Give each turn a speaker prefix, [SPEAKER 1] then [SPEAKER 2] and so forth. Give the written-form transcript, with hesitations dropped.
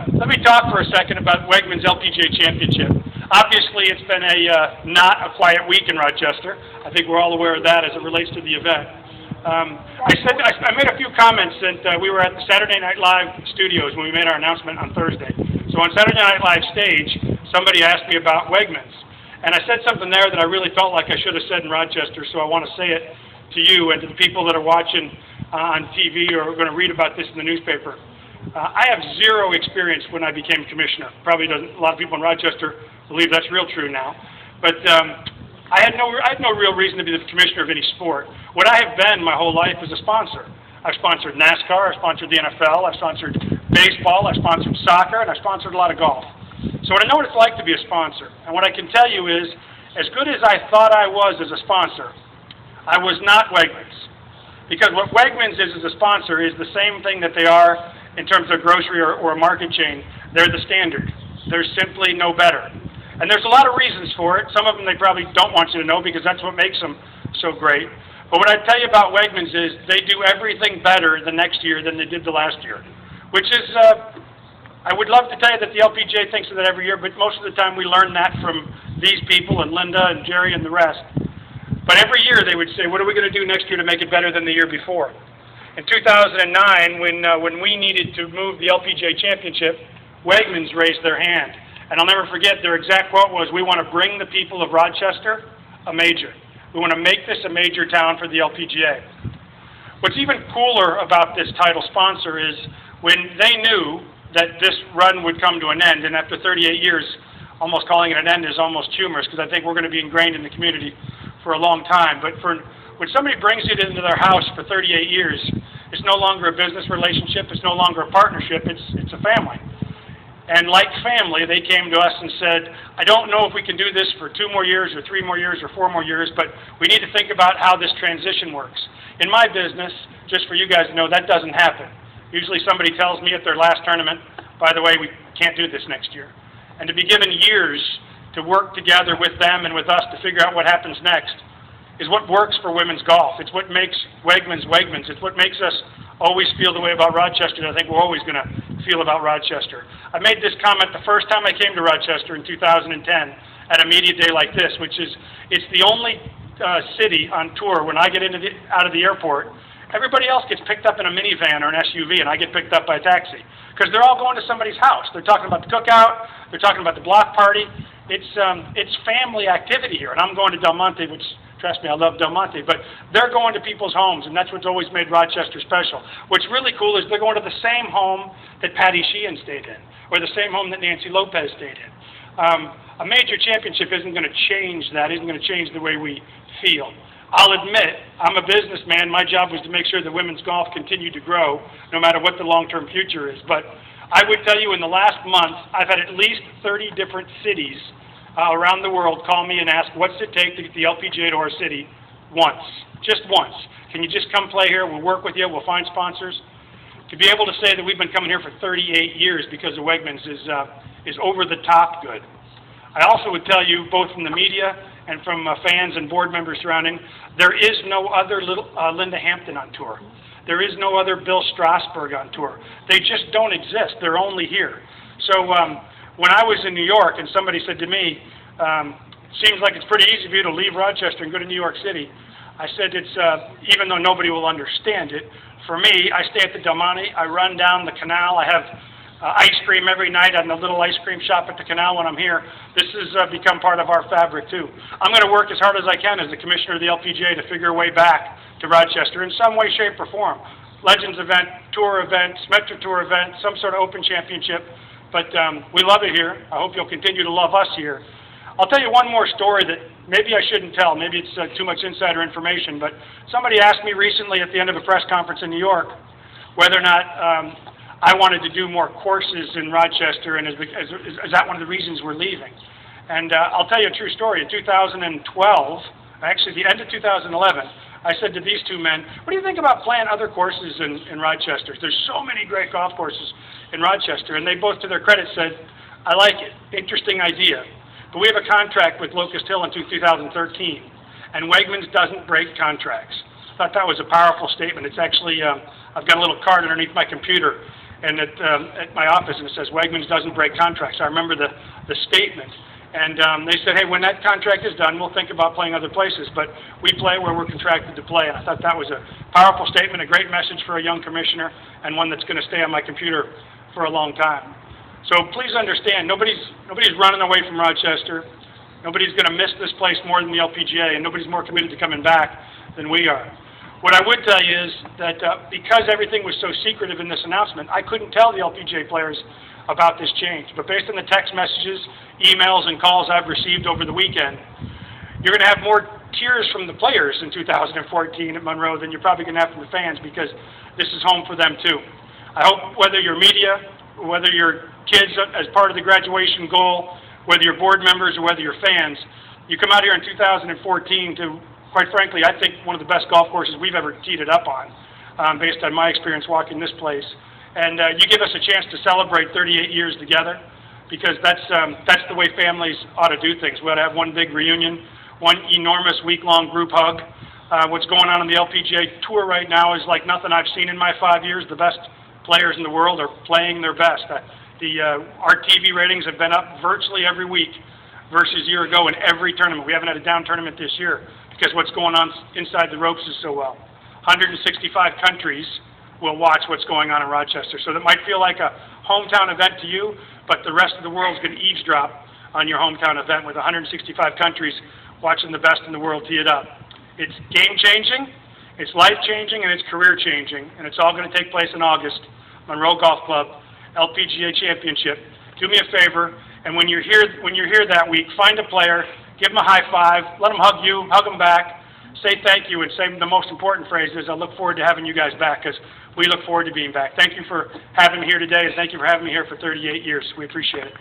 [SPEAKER 1] Let me talk for a second about Wegmans LPGA Championship. Obviously, it's been not a quiet week in Rochester. I think we're all aware of that as it relates to the event. I made a few comments that we were at the Saturday Night Live studios when we made our announcement on Thursday. So on Saturday Night Live stage, somebody asked me about Wegmans. And I said something there that I really felt like I should have said in Rochester, so I want to say it to you and to the people that are watching on TV or are going to read about this in the newspaper. I have zero experience when I became commissioner. Probably doesn't. A lot of people in Rochester believe that's real true now. But I had no real reason to be the commissioner of any sport. What I have been my whole life is a sponsor. I've sponsored NASCAR, I've sponsored the NFL, I've sponsored baseball, I've sponsored soccer, and I've sponsored a lot of golf. So I know what it's like to be a sponsor. And what I can tell you is, as good as I thought I was as a sponsor, I was not Wegmans. Because what Wegmans is as a sponsor is the same thing that they are in terms of grocery or a market chain. They're the standard. There's simply no better. And there's a lot of reasons for it. Some of them they probably don't want you to know because that's what makes them so great. But what I tell you about Wegmans is they do everything better the next year than they did the last year. Which is, I would love to tell you that the LPGA thinks of that every year, but most of the time we learn that from these people and Linda and Jerry and the rest. But every year they would say, what are we going to do next year to make it better than the year before? In 2009, when we needed to move the LPGA Championship, Wegmans raised their hand. And I'll never forget, their exact quote was, we want to bring the people of Rochester a major. We want to make this a major town for the LPGA. What's even cooler about this title sponsor is when they knew that this run would come to an end, and after 38 years, almost calling it an end is almost humorous, because I think we're going to be ingrained in the community for a long time. But when somebody brings it into their house for 38 years, it's no longer a business relationship, it's no longer a partnership, it's a family. And like family, they came to us and said, I don't know if we can do this for 2 more years or 3 more years or 4 more years, but we need to think about how this transition works. In my business, just for you guys to know, that doesn't happen. Usually somebody tells me at their last tournament, by the way, we can't do this next year. And to be given years to work together with them and with us to figure out what happens next is what works for women's golf. It's what makes Wegmans Wegmans. It's what makes us always feel the way about Rochester that I think we're always going to feel about Rochester. I made this comment the first time I came to Rochester in 2010 at a media day like this, which is, it's the only city on tour when I get out of the airport, everybody else gets picked up in a minivan or an SUV, and I get picked up by a taxi. Because they're all going to somebody's house. They're talking about the cookout. They're talking about the block party. It's family activity here. And I'm going to Del Monte, which, trust me, I love Del Monte. But they're going to people's homes, and that's what's always made Rochester special. What's really cool is they're going to the same home that Patty Sheehan stayed in, or the same home that Nancy Lopez stayed in. A major championship isn't going to change that. Isn't going to change the way we feel. I'll admit, I'm a businessman. My job was to make sure that women's golf continued to grow, no matter what the long-term future is. But I would tell you in the last month, I've had at least 30 different cities around the world call me and ask, what's it take to get the LPGA to our city once? Just once. Can you just come play here? We'll work with you. We'll find sponsors. To be able to say that we've been coming here for 38 years because of Wegmans is over the top good. I also would tell you, both from the media and from fans and board members surrounding, there is no other Linda Hampton on tour. There is no other Bill Strasberg on tour. They just don't exist. They're only here. So when I was in New York and somebody said to me, seems like it's pretty easy for you to leave Rochester and go to New York City, I said it's, even though nobody will understand it, for me, I stay at the Del Monte, I run down the canal, I have ice cream every night at the little ice cream shop at the canal when I'm here. This has become part of our fabric too. I'm going to work as hard as I can as the commissioner of the LPGA to figure a way back to Rochester in some way, shape, or form. Legends event, tour event, Metro Tour event, some sort of open championship. But we love it here. I hope you'll continue to love us here. I'll tell you one more story that maybe I shouldn't tell. Maybe it's too much insider information. But somebody asked me recently at the end of a press conference in New York whether or not I wanted to do more courses in Rochester, and is that one of the reasons we're leaving? And I'll tell you a true story. In 2012, actually the end of 2011, I said to these two men, what do you think about playing other courses in Rochester? There's so many great golf courses in Rochester. And they both, to their credit, said, I like it. Interesting idea. But we have a contract with Locust Hill in 2013, and Wegmans doesn't break contracts. I thought that was a powerful statement. It's actually, I've got a little card underneath my computer. and at my office, and it says Wegmans doesn't break contracts. I remember the statement. And they said, hey, when that contract is done, we'll think about playing other places, but we play where we're contracted to play. And I thought that was a powerful statement, a great message for a young commissioner, and one that's going to stay on my computer for a long time. So please understand, nobody's running away from Rochester. Nobody's going to miss this place more than the LPGA, and nobody's more committed to coming back than we are. What I would tell you is that because everything was so secretive in this announcement, I couldn't tell the LPGA players about this change. But based on the text messages, emails, and calls I've received over the weekend, you're going to have more tears from the players in 2014 at Monroe than you're probably going to have from the fans, because this is home for them too. I hope whether you're media, whether you're kids as part of the graduation goal, whether you're board members or whether you're fans, you come out here in 2014 to, quite frankly, I think one of the best golf courses we've ever teed it up on, based on my experience walking this place. And you give us a chance to celebrate 38 years together, because that's the way families ought to do things. We ought to have one big reunion, one enormous week-long group hug. What's going on the LPGA Tour right now is like nothing I've seen in my 5 years. The best players in the world are playing their best. Our TV ratings have been up virtually every week versus a year ago in every tournament. We haven't had a down tournament this year because what's going on inside the ropes is so well. 165 countries will watch what's going on in Rochester. So that might feel like a hometown event to you, but the rest of the world's going to eavesdrop on your hometown event with 165 countries watching the best in the world tee it up. It's game-changing, it's life-changing, and it's career-changing, and it's all going to take place in August. Monroe Golf Club, LPGA Championship. Do me a favor, and when you're here that week, find a player, give them a high five, let them hug you, hug them back, say thank you, and say the most important phrase is, I look forward to having you guys back, because we look forward to being back. Thank you for having me here today, and thank you for having me here for 38 years. We appreciate it.